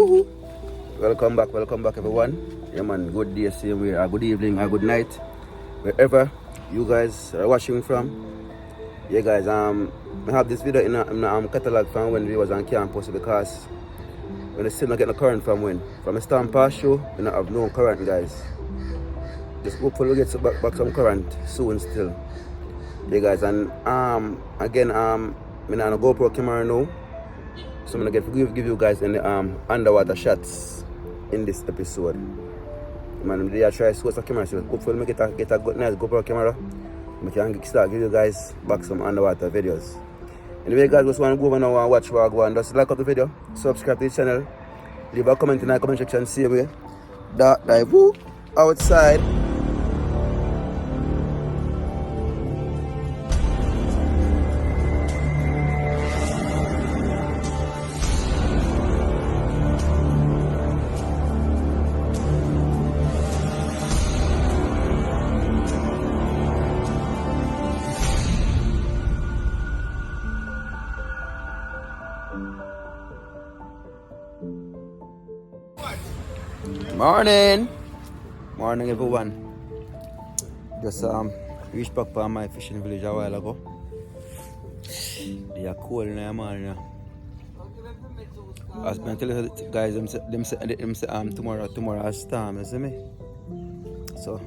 Woohoo! Welcome back everyone. Yeah man, good day, same way, good evening, good night, wherever you guys are watching from. Yeah guys, I have this video in a catalog from when we was on campus because when I still not getting a current from when. From a storm pass show, we not have no current guys. Just hopefully we get back some current soon still. Yeah guys, and again I'm on a GoPro camera now. So I'm gonna give you guys any underwater shots in this episode. Man, I try to source a camera, so hopefully I get a good nice GoPro camera. I can start give you guys back some underwater videos. Anyway guys, just want to go over now and watch what I go on. Just like up the video, subscribe to the channel, leave a comment in the comment section, same way. Dive outside. Morning everyone. Just reached back from my fishing village a while ago. They are cold in the morning. As I tell you guys, them say tomorrow a storm, you see me? So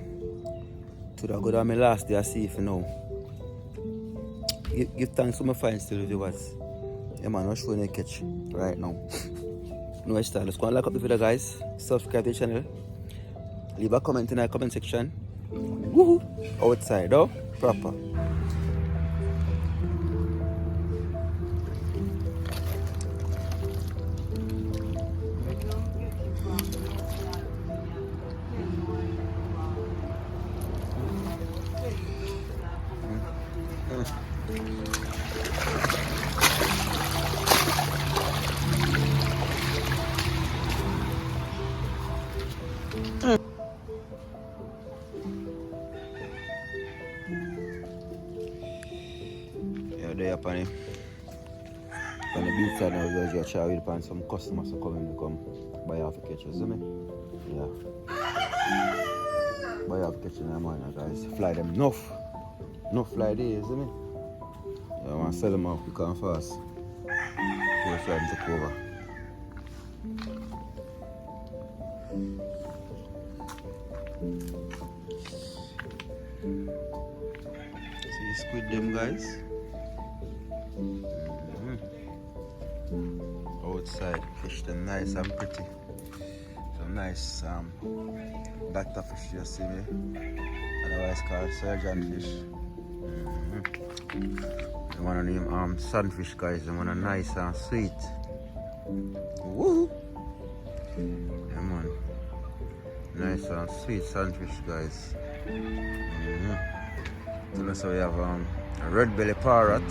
today I go down my last day I see if you know. Give thanks to my fine still viewers. Yeah man, I'm showing a catch right now. No style. Let's go and like up the video guys. Subscribe to the channel. Leave a comment in the comment section. Woohoo! Outside, oh, proper. There upon the beach side now, we just try to find some customers to come buy off the catches, see me? Yeah. Buy off the catch in the morning, guys. Fly them enough fly days, see me? Yeah, I want to sell them off quick and fast. Before we fly them take over. See squid them guys? Outside, fish them nice and pretty. Some nice doctor fish, you see me? Otherwise called surgeon fish. The one of them sunfish guys, the one are nice and sweet. Woo! Yeah man. Nice and sweet sunfish guys. So we have a red belly parrot,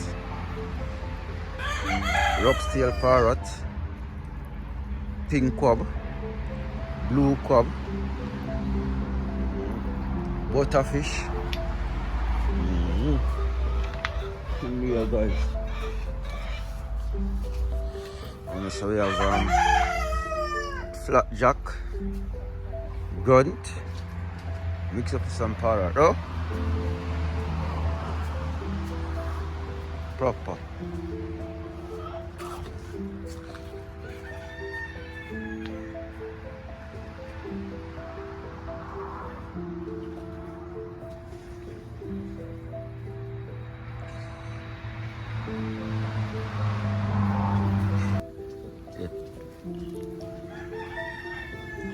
rocktail parrot, pink quab, blue quab, butterfish. Here guys. And so we have flapjack, grunt, mix up with some parrot. Oh, proper.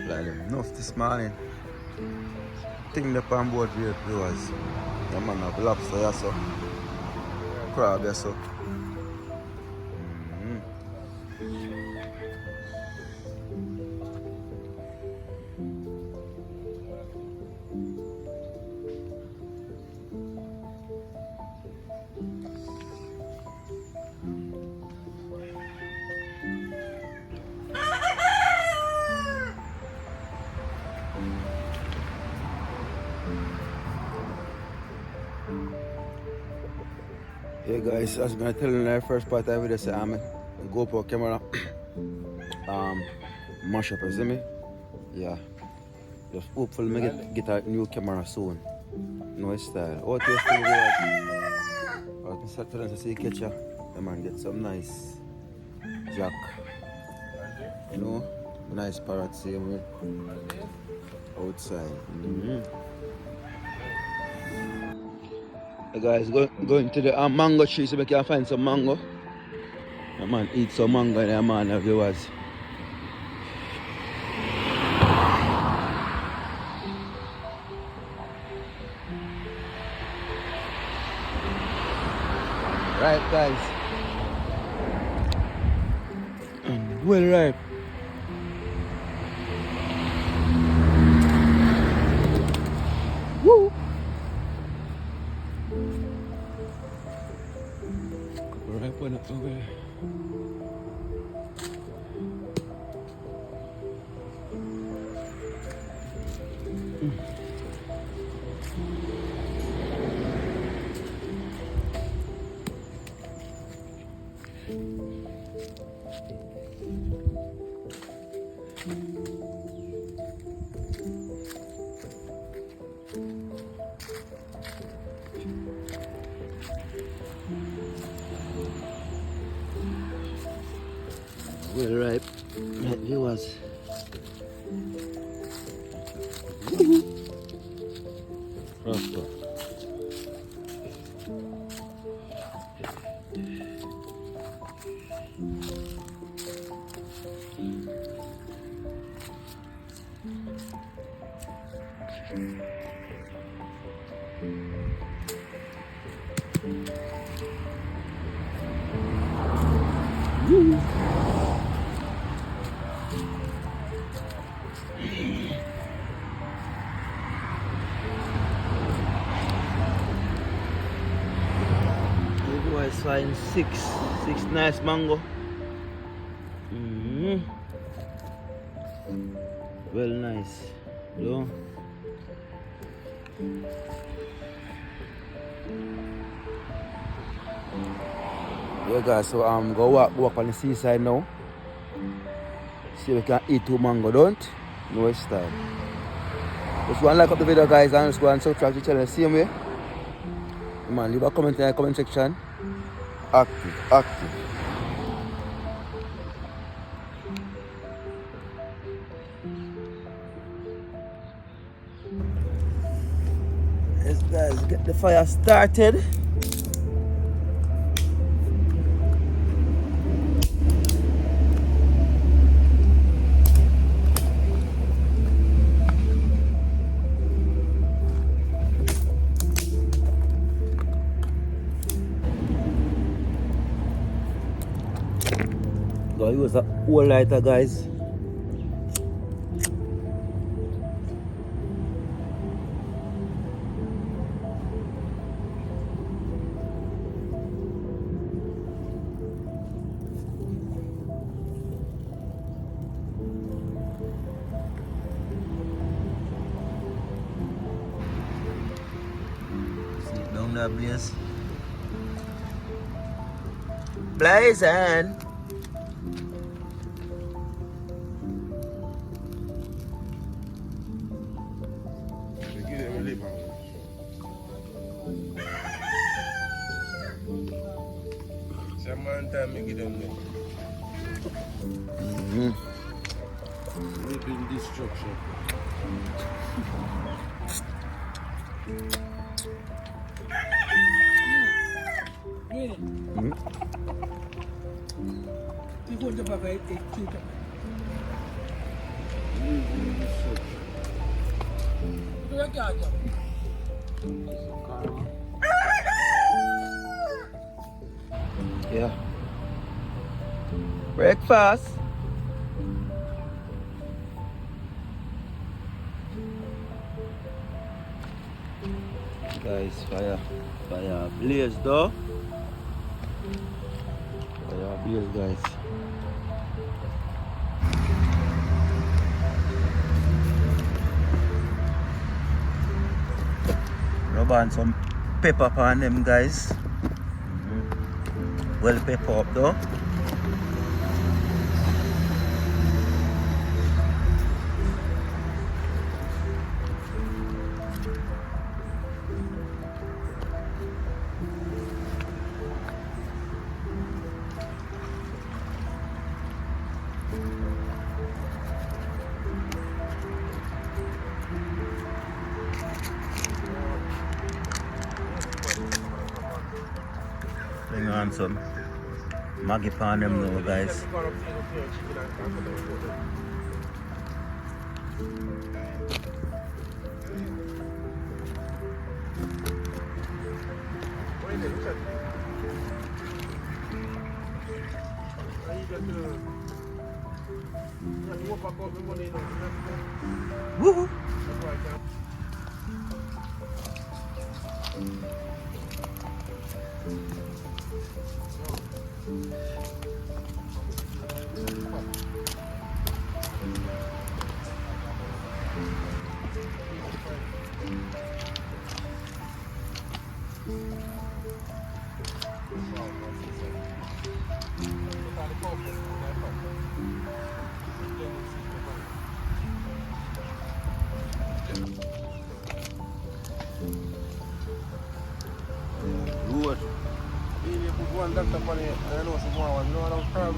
Fly them enough this morning. Thing the pan board viewers. The man have lobster here so. Crab here so. Yeah guys, as I tell you in the first part of the video, I'm a GoPro camera. mash up, you see me? Yeah. Just hopefully me get a new camera soon. No style. What you still do? I'm telling to see catch ya. The man get some nice jack. You know? Nice parrot same way. Outside. Hey guys, going to the mango tree so we can find some mango. The man eat some mango and the man viewers. Right guys. Well ripe. Woo! Ripe one up over there. Well ripe, right viewers. Proper. Everyone's fine. Six nice mango. Well nice. Though. Yeah guys, so go walk on the seaside now. See if we can eat 2 mango, don't? No style. Just go and like up the video guys and just go and subscribe to the channel the same way. Man, leave a comment in the comment section. Active. Yes guys, get the fire started. Go use a whole lighter guys. See it down there blaze. Blazing. Living destruction. Yeah. Breakfast. Guys, fire blaze though. Fire blaze guys. Rub on some pepper on them guys. Well pepper up though. on some Maggie pan them now, guys. Woohoo! Good. You put one doctor on it, and I know some more one. You know, I don't crab,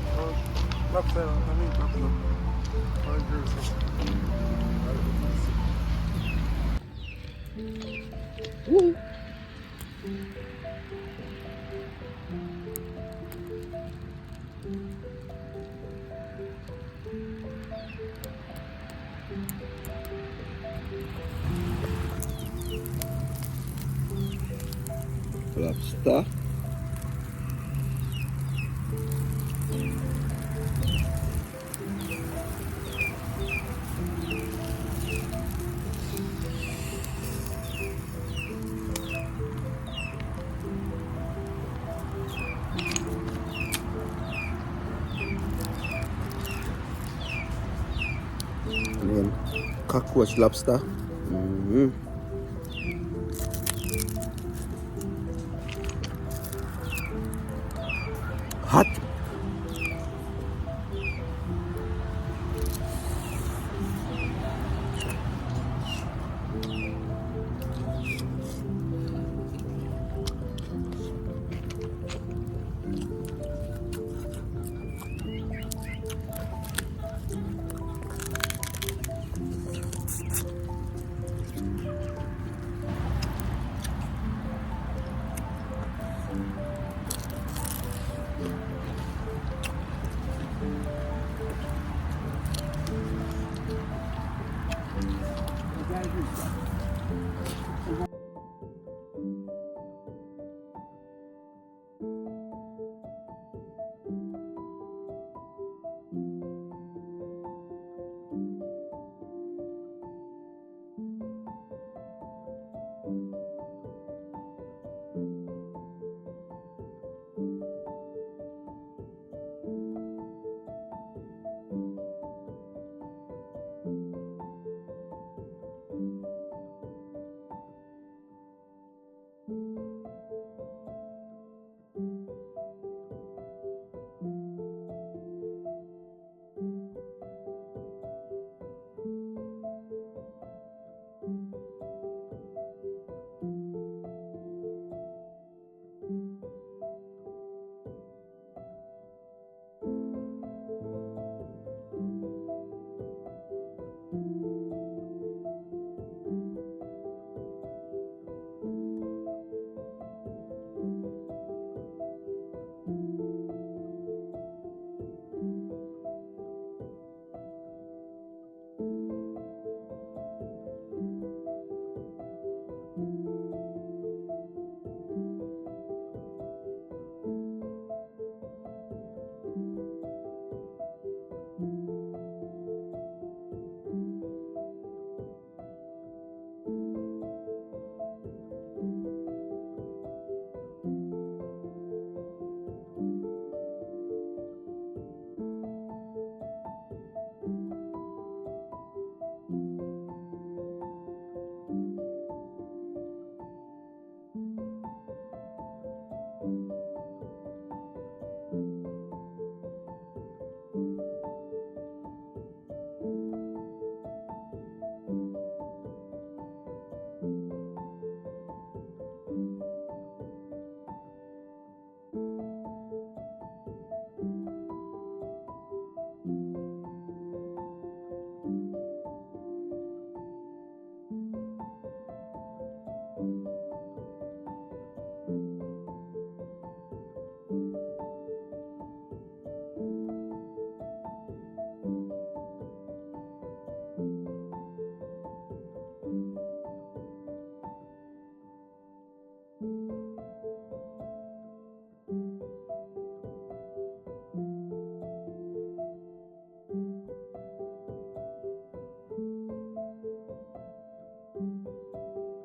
lobster, I mean, lobster. Or juice. Woo! Lobster. And then cockroach lobster. Hot.